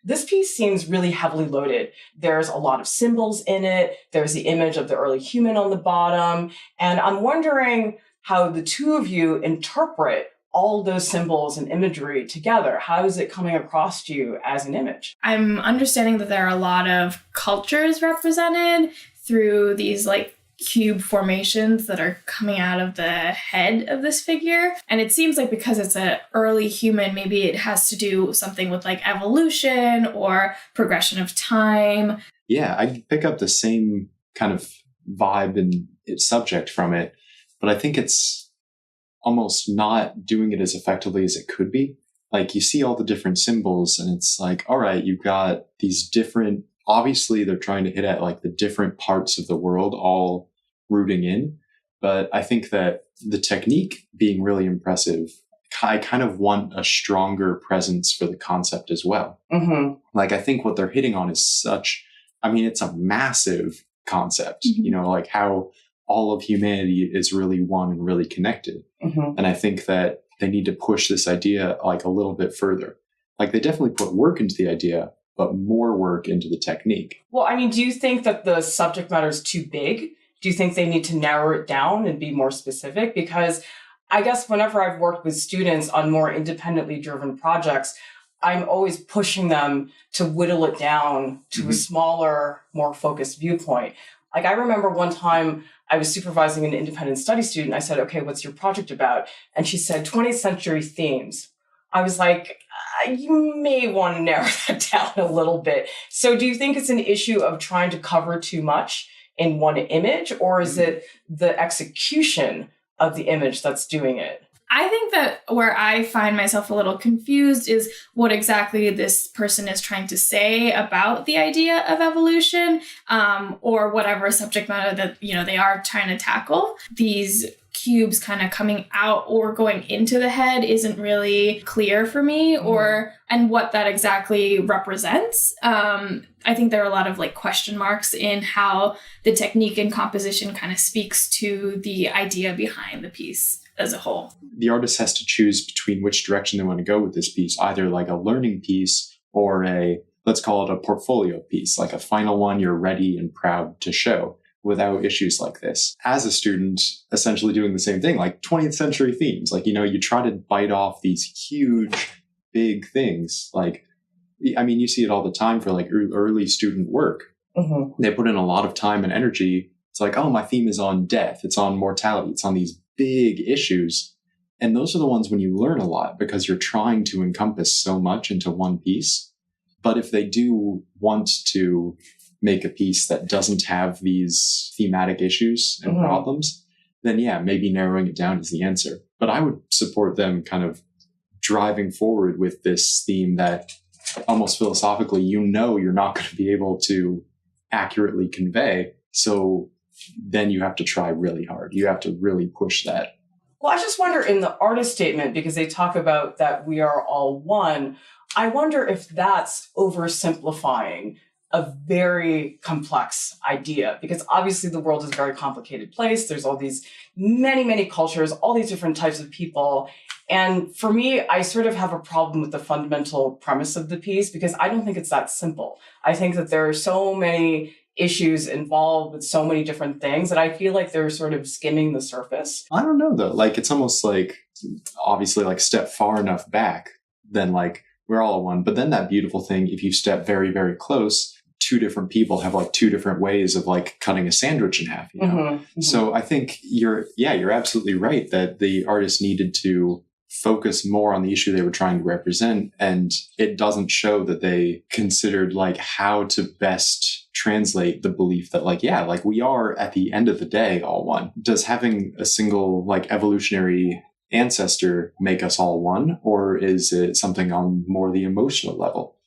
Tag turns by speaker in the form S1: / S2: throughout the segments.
S1: this piece seems really heavily loaded. There's a lot of symbols in it. There's the image of the early human on the bottom. And I'm wondering how the two of you interpret all those symbols and imagery together. How is it coming across to you as an image?
S2: I'm understanding that there are a lot of cultures represented through these like cube formations that are coming out of the head of this figure. And it seems like because it's an early human, maybe it has to do something with like evolution or progression of time.
S3: Yeah, I pick up the same kind of vibe and subject from it, but I think it's almost not doing it as effectively as it could be. Like you see all the different symbols and it's like, all right, you've got these different, obviously they're trying to hit at like the different parts of the world all rooting in. But I think that the technique being really impressive, I kind of want a stronger presence for the concept as well. Mm-hmm. Like I think what they're hitting on is such, I mean, it's a massive concept, you know, like how all of humanity is really one and really connected. Mm-hmm. And I think that they need to push this idea like a little bit further. Like they definitely put work into the idea, but more work into the technique.
S1: Well, I mean, do you think that the subject matter is too big? Do you think they need to narrow it down and be more specific? Because I guess whenever I've worked with students on more independently driven projects, I'm always pushing them to whittle it down to a smaller, more focused viewpoint. Like I remember one time I was supervising an independent study student. I said, okay, what's your project about? And she said 20th century themes. I was like, you may want to narrow that down a little bit. So do you think it's an issue of trying to cover too much in one image, or is it the execution of the image that's doing it?
S2: I think that where I find myself a little confused is what exactly this person is trying to say about the idea of evolution, or whatever subject matter that, you know, they are trying to tackle. These cubes kind of coming out or going into the head isn't really clear for me, and what that exactly represents. I think there are a lot of like question marks in how the technique and composition kind of speaks to the idea behind the piece as a whole.
S3: The artist has to choose between which direction they want to go with this piece, either like a learning piece or let's call it a portfolio piece, like a final one you're ready and proud to show without issues like this. As a student, essentially doing the same thing, like 20th century themes, like, you know, you try to bite off these huge, big things. Like, I mean, you see it all the time for like early student work. Mm-hmm. They put in a lot of time and energy. It's like, oh, my theme is on death. It's on mortality. It's on these big issues. And those are the ones when you learn a lot because you're trying to encompass so much into one piece. But if they do want to make a piece that doesn't have these thematic issues and problems, then yeah, maybe narrowing it down is the answer. But I would support them kind of driving forward with this theme that almost philosophically, you know, you're not going to be able to accurately convey. So then you have to try really hard. You have to really push that.
S1: Well, I just wonder in the artist statement, because they talk about that we are all one, I wonder if that's oversimplifying a very complex idea, because obviously the world is a very complicated place. There's all these many, many cultures, all these different types of people. And for me, I sort of have a problem with the fundamental premise of the piece because I don't think it's that simple. I think that there are so many issues involved with so many different things that I feel like they're sort of skimming the surface.
S3: I don't know though. Like it's almost like obviously like step far enough back, then like we're all one. But then that beautiful thing, if you step very, very close, two different people have like two different ways of like cutting a sandwich in half, you know? Mm-hmm. So I think you're absolutely right that the artist needed to focus more on the issue they were trying to represent. And it doesn't show that they considered like how to best translate the belief that like, yeah, like we are at the end of the day all one. Does having a single like evolutionary ancestor make us all one? Or is it something on more the emotional level?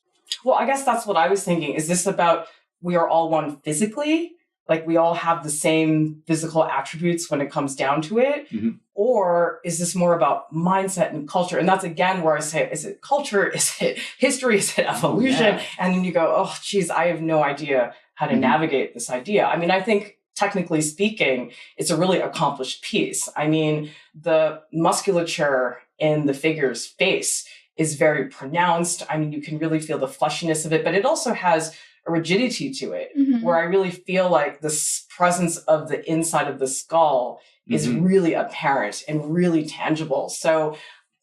S1: Well, I guess that's what I was thinking. Is this about we are all one physically? Like we all have the same physical attributes when it comes down to it? Mm-hmm. Or is this more about mindset and culture? And that's again where I say, is it culture? Is it history? Is it evolution? Yeah. And then you go, oh, geez, I have no idea how to navigate this idea. I mean, I think technically speaking, it's a really accomplished piece. I mean, the musculature in the figure's face is very pronounced. I mean, you can really feel the fleshiness of it, but it also has a rigidity to it, where I really feel like this presence of the inside of the skull is really apparent and really tangible. So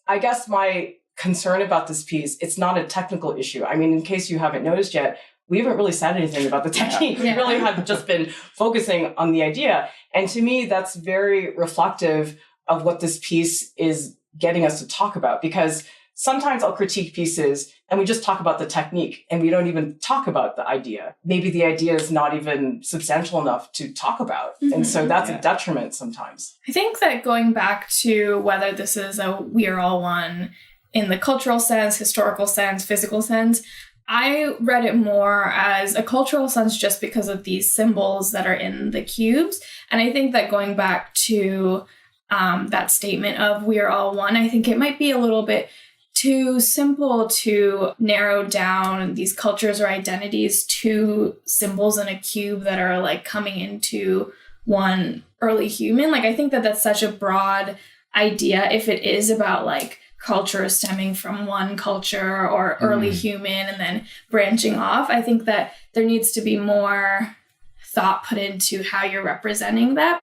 S1: I guess my concern about this piece, it's not a technical issue. I mean, in case you haven't noticed yet, we haven't really said anything about the technique. We really have just been focusing on the idea. And to me, that's very reflective of what this piece is getting us to talk about, because sometimes I'll critique pieces and we just talk about the technique and we don't even talk about the idea. Maybe the idea is not even substantial enough to talk about. And so that's a detriment sometimes.
S2: I think that going back to whether this is a we are all one in the cultural sense, historical sense, physical sense, I read it more as a cultural sense just because of these symbols that are in the cubes. And I think that going back to that statement of we are all one, I think it might be a little bit too simple to narrow down these cultures or identities to symbols in a cube that are like coming into one early human. Like, I think that that's such a broad idea if it is about like culture stemming from one culture or early human and then branching off. I think that there needs to be more thought put into how you're representing that.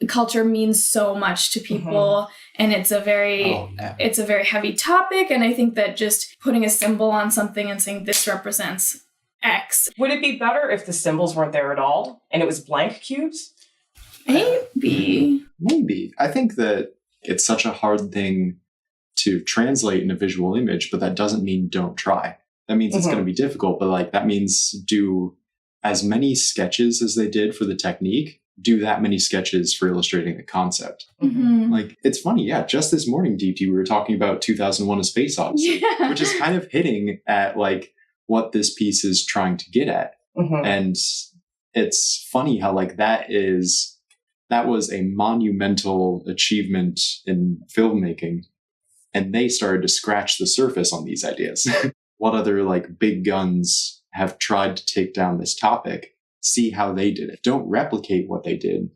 S2: Culture means so much to people and it's a very heavy topic, and I think that just putting a symbol on something and saying this represents X.
S1: Would it be better if the symbols weren't there at all and it was blank cubes?
S2: Maybe.
S3: I think that it's such a hard thing to translate in a visual image, but that doesn't mean don't try. That means it's going to be difficult, but like that means do as many sketches as they did for the technique, do that many sketches for illustrating the concept. Like, it's funny, just this morning, Deepti, we were talking about 2001: A Space Odyssey, which is kind of hitting at like what this piece is trying to get at. And it's funny how like that was a monumental achievement in filmmaking, and they started to scratch the surface on these ideas. What other like big guns have tried to take down this topic? See how they did it. Don't replicate what they did,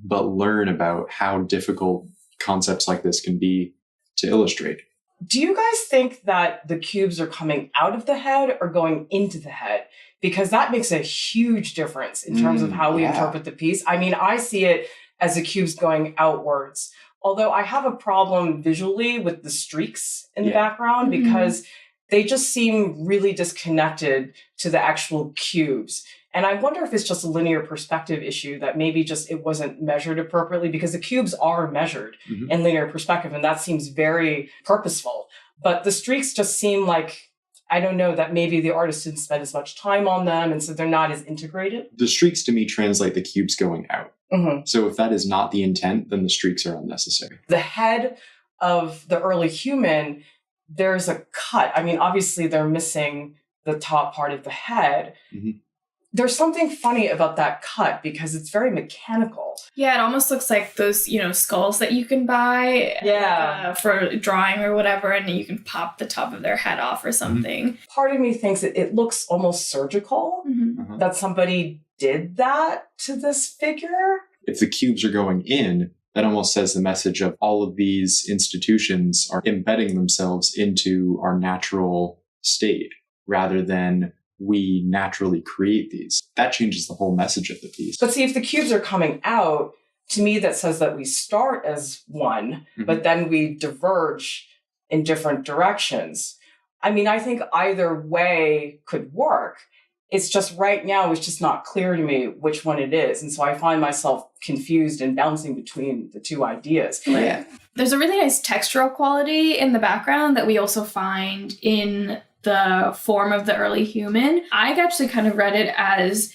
S3: but learn about how difficult concepts like this can be to illustrate.
S1: Do you guys think that the cubes are coming out of the head or going into the head? Because that makes a huge difference in terms of how we interpret the piece. I mean, I see it as the cubes going outwards, although I have a problem visually with the streaks in the background because they just seem really disconnected to the actual cubes. And I wonder if it's just a linear perspective issue, that maybe just it wasn't measured appropriately, because the cubes are measured in linear perspective, and that seems very purposeful. But the streaks just seem like, I don't know, that maybe the artist didn't spend as much time on them, and so they're not as integrated.
S3: The streaks to me translate the cubes going out. So if that is not the intent, then the streaks are unnecessary.
S1: The head of the early human, there's a cut. I mean, obviously they're missing the top part of the head. There's something funny about that cut because it's very mechanical.
S2: Yeah, it almost looks like those, skulls that you can buy for drawing or whatever, and you can pop the top of their head off or something.
S1: Part of me thinks that it looks almost surgical, that somebody did that to this figure.
S3: If the cubes are going in, that almost says the message of all of these institutions are embedding themselves into our natural state rather than we naturally create these. That changes the whole message of the piece.
S1: But see, if the cubes are coming out, to me, that says that we start as one, but then we diverge in different directions. I mean, I think either way could work. It's just right now, it's just not clear to me which one it is. And so I find myself confused and bouncing between the two ideas.
S2: There's a really nice textural quality in the background that we also find in the form of the early human. I actually kind of read it as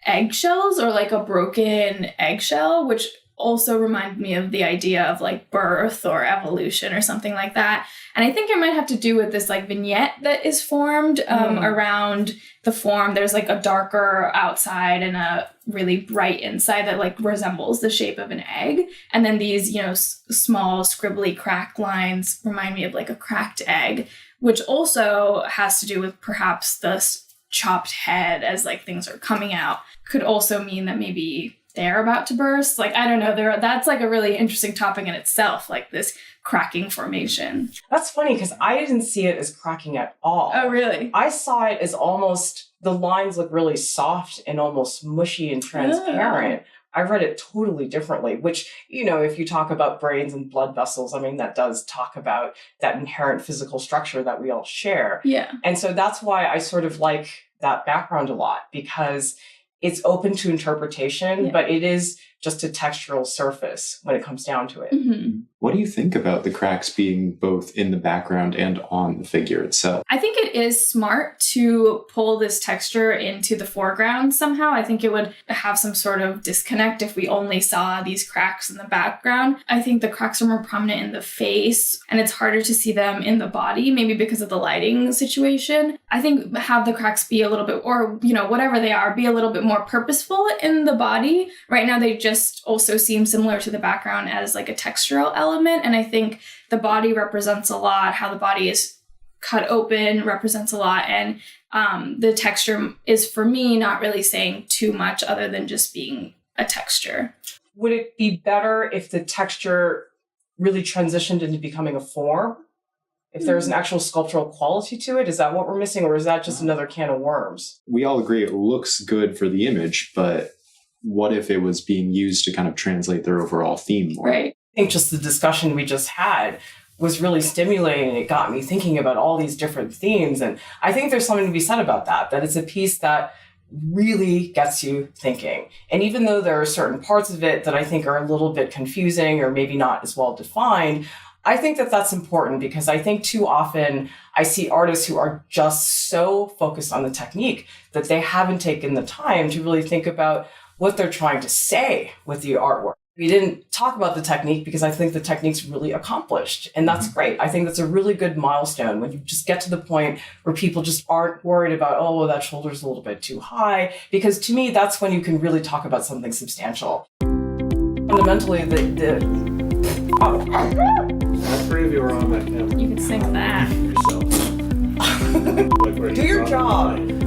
S2: eggshells or like a broken eggshell, which also reminded me of the idea of like birth or evolution or something like that. And I think it might have to do with this like vignette that is formed around the form. There's like a darker outside and a really bright inside that like resembles the shape of an egg. And then these, small scribbly cracked lines remind me of like a cracked egg, which also has to do with perhaps the chopped head as like things are coming out. Could also mean that maybe they're about to burst. Like, I don't know, that's like a really interesting topic in itself, like this cracking formation.
S1: That's funny because I didn't see it as cracking at all.
S2: Oh, really?
S1: I saw it as almost, the lines look really soft and almost mushy and transparent. I read it totally differently, which, you know, if you talk about brains and blood vessels, I mean, that does talk about that inherent physical structure that we all share.
S2: Yeah.
S1: And so that's why I sort of like that background a lot, because it's open to interpretation, but it is just a textural surface when it comes down to it.
S2: Mm-hmm.
S3: What do you think about the cracks being both in the background and on the figure itself?
S2: I think it is smart to pull this texture into the foreground somehow. I think it would have some sort of disconnect if we only saw these cracks in the background. I think the cracks are more prominent in the face, and it's harder to see them in the body, maybe because of the lighting situation. I think have the cracks be a little bit, or, you know, whatever they are, be a little bit more purposeful in the body. Right now, they just also seem similar to the background as like a textural element. And I think the body represents a lot. How the body is cut open represents a lot. And the texture is, for me, not really saying too much other than just being a texture.
S1: Would it be better if the texture really transitioned into becoming a form? If there's an actual sculptural quality to it? Is that what we're missing? Or is that just another can of worms?
S3: We all agree it looks good for the image, but what if it was being used to kind of translate their overall theme more?
S2: Right.
S1: I think just the discussion we just had was really stimulating. It got me thinking about all these different themes. And I think there's something to be said about that it's a piece that really gets you thinking. And even though there are certain parts of it that I think are a little bit confusing or maybe not as well defined, I think that that's important, because I think too often I see artists who are just so focused on the technique that they haven't taken the time to really think about what they're trying to say with the artwork. We didn't talk about the technique because I think the technique's really accomplished, and that's great. I think that's a really good milestone when you just get to the point where people just aren't worried about, oh, well, that shoulder's a little bit too high, because to me, that's when you can really talk about something substantial. Fundamentally,
S4: All three of you are on that camera.
S2: You can sing that.
S4: Yourself.
S1: do your job.